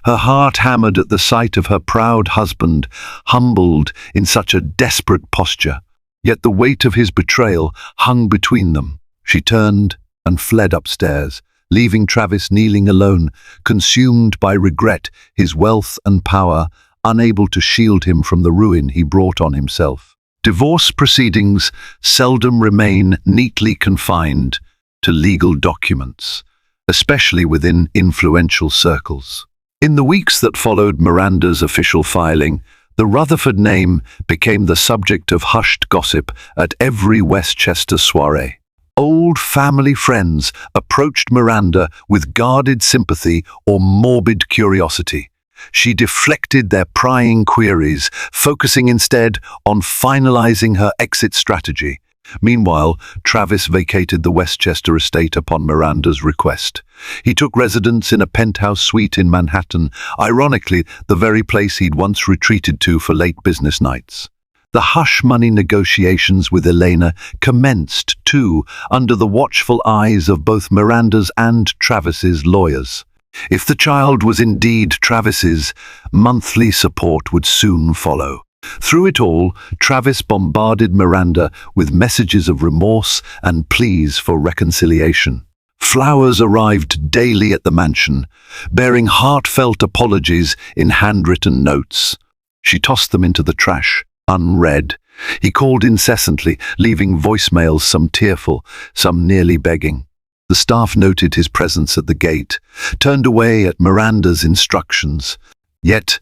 Her heart hammered at the sight of her proud husband, humbled in such a desperate posture. Yet the weight of his betrayal hung between them. She turned and fled upstairs, leaving Travis kneeling alone, consumed by regret, his wealth and power, unable to shield him from the ruin he brought on himself. Divorce proceedings seldom remain neatly confined to legal documents, especially within influential circles. In the weeks that followed Miranda's official filing, the Rutherford name became the subject of hushed gossip at every Westchester soiree. Old family friends approached Miranda with guarded sympathy or morbid curiosity. She deflected their prying queries, focusing instead on finalizing her exit strategy. Meanwhile, Travis vacated the Westchester estate upon Miranda's request. He took residence in a penthouse suite in Manhattan, ironically the very place he'd once retreated to for late business nights. The hush-money negotiations with Elena commenced, too, under the watchful eyes of both Miranda's and Travis's lawyers. If the child was indeed Travis's, monthly support would soon follow. Through it all, Travis bombarded Miranda with messages of remorse and pleas for reconciliation. Flowers arrived daily at the mansion, bearing heartfelt apologies in handwritten notes. She tossed them into the trash, unread. He called incessantly, leaving voicemails, some tearful, some nearly begging. The staff noted his presence at the gate, turned away at Miranda's instructions. Yet,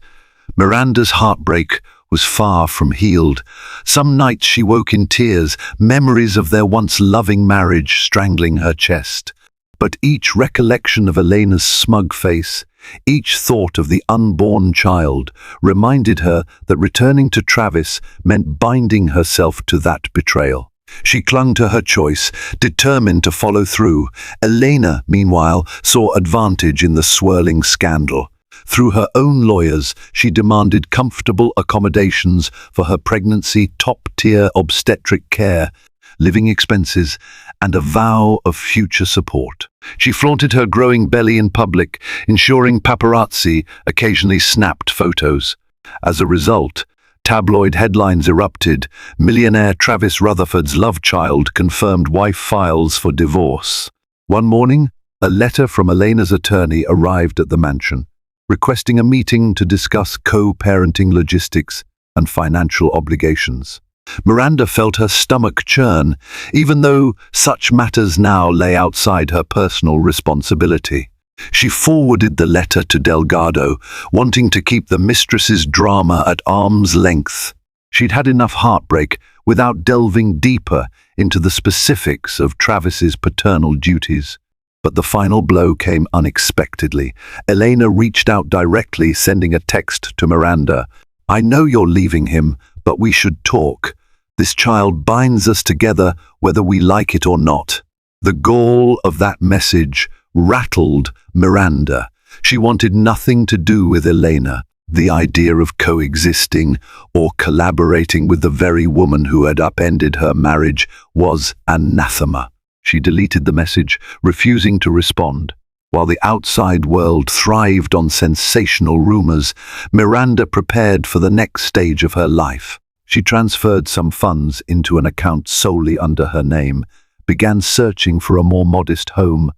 Miranda's heartbreak was far from healed. Some nights she woke in tears, memories of their once loving marriage strangling her chest. But each recollection of Elena's smug face, each thought of the unborn child, reminded her that returning to Travis meant binding herself to that betrayal. She clung to her choice, determined to follow through. Elena, meanwhile, saw advantage in the swirling scandal. Through her own lawyers, she demanded comfortable accommodations for her pregnancy, top-tier obstetric care, living expenses, and a vow of future support. She flaunted her growing belly in public, ensuring paparazzi occasionally snapped photos. As a result, tabloid headlines erupted. Millionaire Travis Rutherford's love child confirmed wife files for divorce. One morning, a letter from Elena's attorney arrived at the mansion, requesting a meeting to discuss co-parenting logistics and financial obligations. Miranda felt her stomach churn, even though such matters now lay outside her personal responsibility. She forwarded the letter to Delgado, wanting to keep the mistress's drama at arm's length. She'd had enough heartbreak without delving deeper into the specifics of Travis's paternal duties. But the final blow came unexpectedly. Elena reached out directly, sending a text to Miranda. "I know you're leaving him, but we should talk. This child binds us together whether we like it or not." The gall of that message rattled Miranda. She wanted nothing to do with Elena. The idea of coexisting or collaborating with the very woman who had upended her marriage was anathema. She deleted the message, refusing to respond. While the outside world thrived on sensational rumors, Miranda prepared for the next stage of her life. She transferred some funds into an account solely under her name, began searching for a more modest home,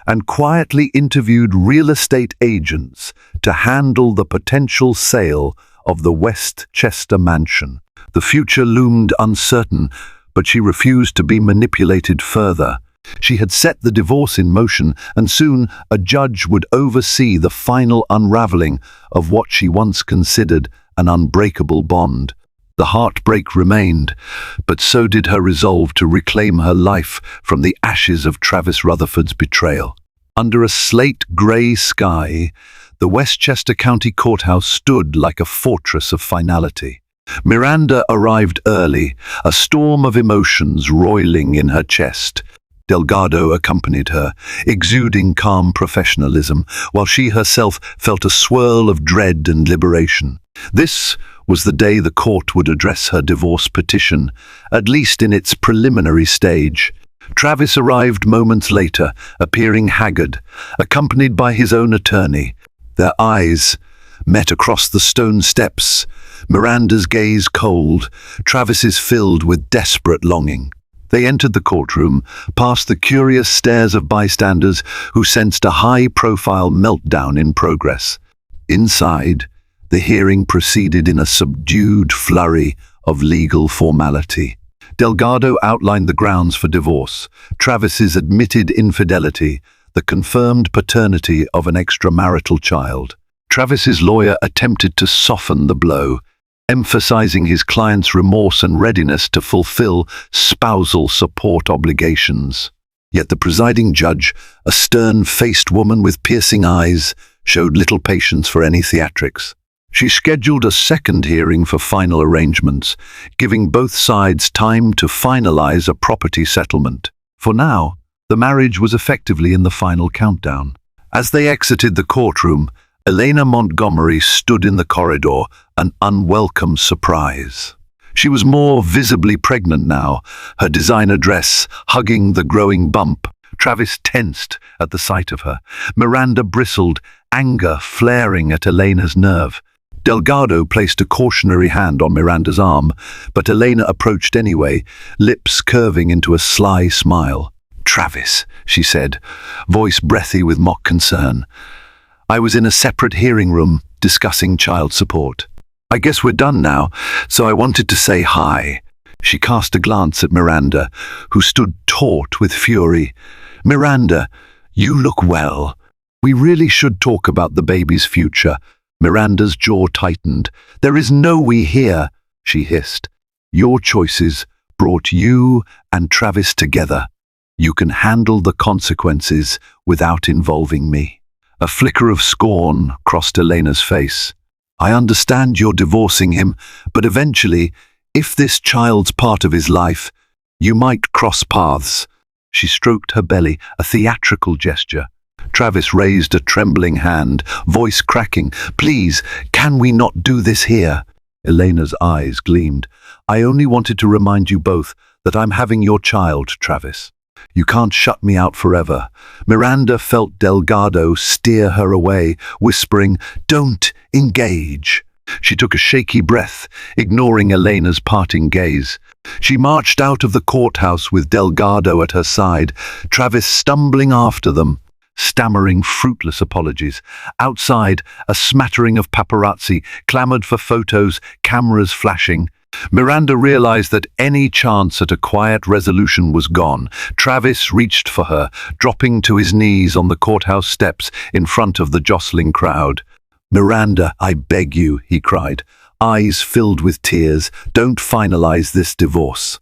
and quietly interviewed real estate agents to handle the potential sale of the Westchester mansion. The future loomed uncertain, but she refused to be manipulated further. She had set the divorce in motion, and soon a judge would oversee the final unraveling of what she once considered an unbreakable bond. The heartbreak remained, but so did her resolve to reclaim her life from the ashes of Travis Rutherford's betrayal. Under a slate-grey sky, the Westchester County Courthouse stood like a fortress of finality. Miranda arrived early, a storm of emotions roiling in her chest. Delgado accompanied her, exuding calm professionalism, while she herself felt a swirl of dread and liberation. This was the day the court would address her divorce petition, at least in its preliminary stage. Travis arrived moments later, appearing haggard, accompanied by his own attorney. Their eyes met across the stone steps, Miranda's gaze cold, Travis's filled with desperate longing. They entered the courtroom, past the curious stares of bystanders who sensed a high-profile meltdown in progress. Inside, the hearing proceeded in a subdued flurry of legal formality. Delgado outlined the grounds for divorce: Travis's admitted infidelity, the confirmed paternity of an extramarital child. Travis's lawyer attempted to soften the blow, emphasizing his client's remorse and readiness to fulfill spousal support obligations. Yet the presiding judge, a stern-faced woman with piercing eyes, showed little patience for any theatrics. She scheduled a second hearing for final arrangements, giving both sides time to finalize a property settlement. For now, the marriage was effectively in the final countdown. As they exited the courtroom, Elena Montgomery stood in the corridor, an unwelcome surprise. She was more visibly pregnant now, her designer dress hugging the growing bump. Travis tensed at the sight of her. Miranda bristled, anger flaring at Elena's nerve. Delgado placed a cautionary hand on Miranda's arm, but Elena approached anyway, lips curving into a sly smile. "Travis," she said, voice breathy with mock concern. "I was in a separate hearing room discussing child support. I guess we're done now, so I wanted to say hi." She cast a glance at Miranda, who stood taut with fury. "Miranda, you look well. We really should talk about the baby's future." Miranda's jaw tightened. "There is no we here," she hissed. "Your choices brought you and Travis together. You can handle the consequences without involving me." A flicker of scorn crossed Elena's face. "I understand you're divorcing him, but eventually, if this child's part of his life, you might cross paths." She stroked her belly, a theatrical gesture. Travis raised a trembling hand, voice cracking. "Please, can we not do this here?" Elena's eyes gleamed. "I only wanted to remind you both that I'm having your child, Travis. You can't shut me out forever." Miranda felt Delgado steer her away, whispering, "Don't engage." She took a shaky breath, ignoring Elena's parting gaze. She marched out of the courthouse with Delgado at her side, Travis stumbling after them, stammering fruitless apologies. Outside, a smattering of paparazzi clamored for photos, cameras flashing. Miranda realized that any chance at a quiet resolution was gone. Travis reached for her, dropping to his knees on the courthouse steps in front of the jostling crowd. "Miranda, I beg you," he cried, eyes filled with tears, "don't finalize this divorce."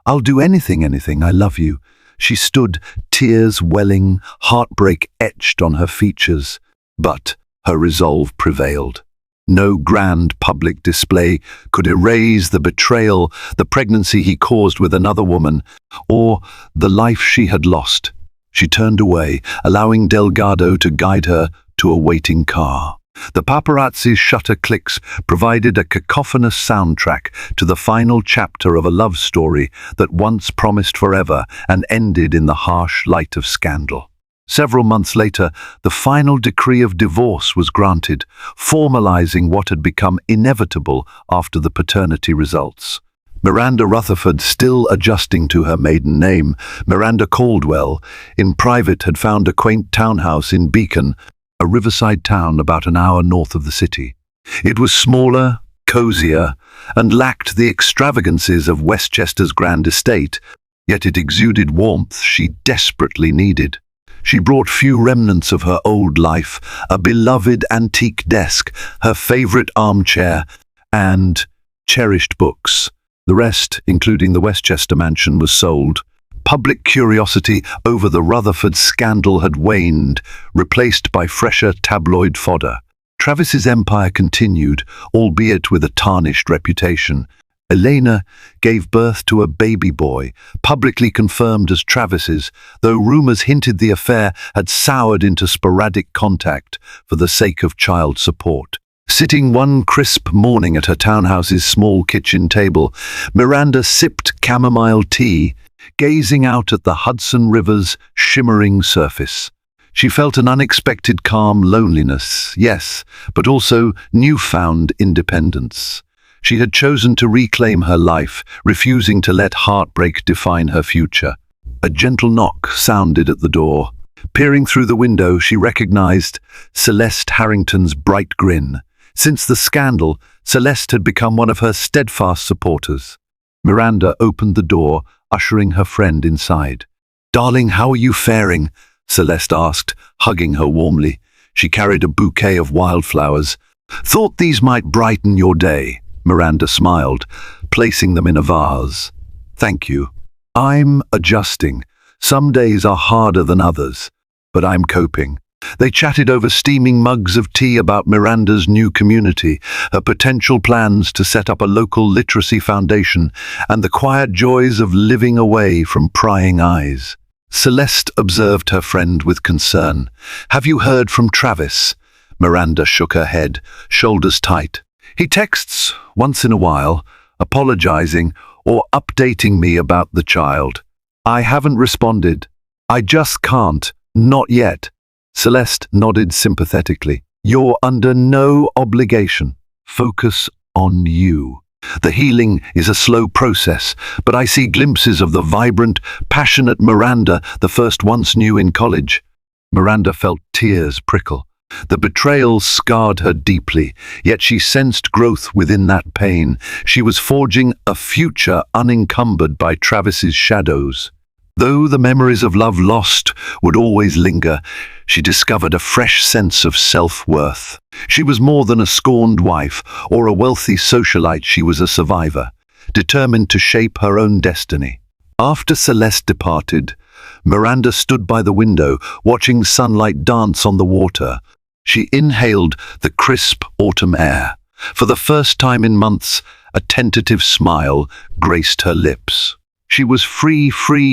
"I'll do anything, I love you." She stood, tears welling, heartbreak etched on her features. But her resolve prevailed. No grand public display could erase the betrayal, the pregnancy he caused with another woman, or the life she had lost. She turned away, allowing Delgado to guide her to a waiting car. The paparazzi's shutter clicks provided a cacophonous soundtrack to the final chapter of a love story that once promised forever and ended in the harsh light of scandal. Several months later, the final decree of divorce was granted, formalizing what had become inevitable after the paternity results. Miranda Rutherford, still adjusting to her maiden name, Miranda Caldwell, in private had found a quaint townhouse in Beacon, a riverside town about an hour north of the city. It was smaller, cozier, and lacked the extravagances of Westchester's grand estate, yet it exuded warmth she desperately needed. She brought few remnants of her old life, a beloved antique desk, her favorite armchair, and cherished books. The rest, including the Westchester mansion, was sold. Public curiosity over the Rutherford scandal had waned, replaced by fresher tabloid fodder. Travis's empire continued, albeit with a tarnished reputation. Elena gave birth to a baby boy, publicly confirmed as Travis's, though rumors hinted the affair had soured into sporadic contact for the sake of child support. Sitting one crisp morning at her townhouse's small kitchen table, Miranda sipped chamomile tea, gazing out at the Hudson River's shimmering surface. She felt an unexpected calm loneliness, yes, but also newfound independence. She had chosen to reclaim her life, refusing to let heartbreak define her future. A gentle knock sounded at the door. Peering through the window, she recognized Celeste Harrington's bright grin. Since the scandal, Celeste had become one of her steadfast supporters. Miranda opened the door, ushering her friend inside. "Darling, how are you faring?" Celeste asked, hugging her warmly. She carried a bouquet of wildflowers. "Thought these might brighten your day," Miranda smiled, placing them in a vase. "Thank you. I'm adjusting. Some days are harder than others, but I'm coping." They chatted over steaming mugs of tea about Miranda's new community, her potential plans to set up a local literacy foundation, and the quiet joys of living away from prying eyes. Celeste observed her friend with concern. "Have you heard from Travis?" Miranda shook her head, shoulders tight. "He texts once in a while, apologizing or updating me about the child. I haven't responded. I just can't, not yet." Celeste nodded sympathetically. "You're under no obligation. Focus on you. The healing is a slow process, but I see glimpses of the vibrant, passionate Miranda the first once knew in college." Miranda felt tears prickle. The betrayal scarred her deeply, yet she sensed growth within that pain. She was forging a future unencumbered by Travis's shadows. Though the memories of love lost would always linger, she discovered a fresh sense of self-worth. She was more than a scorned wife or a wealthy socialite. She was a survivor, determined to shape her own destiny. After Celeste departed, Miranda stood by the window, watching sunlight dance on the water. She inhaled the crisp autumn air. For the first time in months, a tentative smile graced her lips. She was free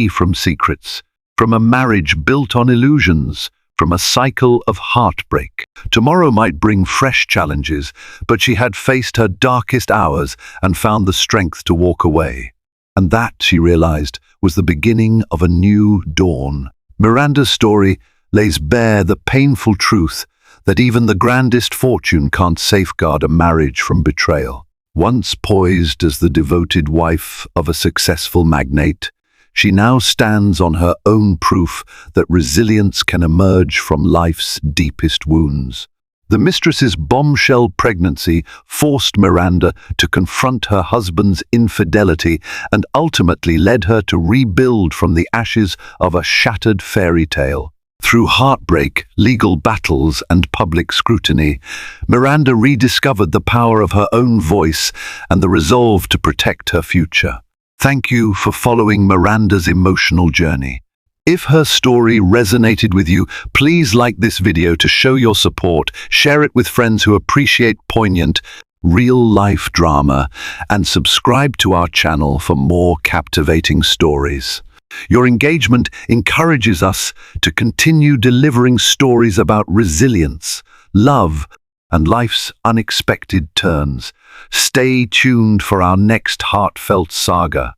from secrets, from a marriage built on illusions, from a cycle of heartbreak. Tomorrow might bring fresh challenges, but she had faced her darkest hours and found the strength to walk away. And that, she realized, was the beginning of a new dawn. Miranda's story lays bare the painful truth that even the grandest fortune can't safeguard a marriage from betrayal. Once poised as the devoted wife of a successful magnate, she now stands on her own proof that resilience can emerge from life's deepest wounds. The mistress's bombshell pregnancy forced Miranda to confront her husband's infidelity and ultimately led her to rebuild from the ashes of a shattered fairy tale. Through heartbreak, legal battles, and public scrutiny, Miranda rediscovered the power of her own voice and the resolve to protect her future. Thank you for following Miranda's emotional journey. If her story resonated with you, please like this video to show your support, share it with friends who appreciate poignant, real-life drama, and subscribe to our channel for more captivating stories. Your engagement encourages us to continue delivering stories about resilience, love, and life's unexpected turns. Stay tuned for our next heartfelt saga.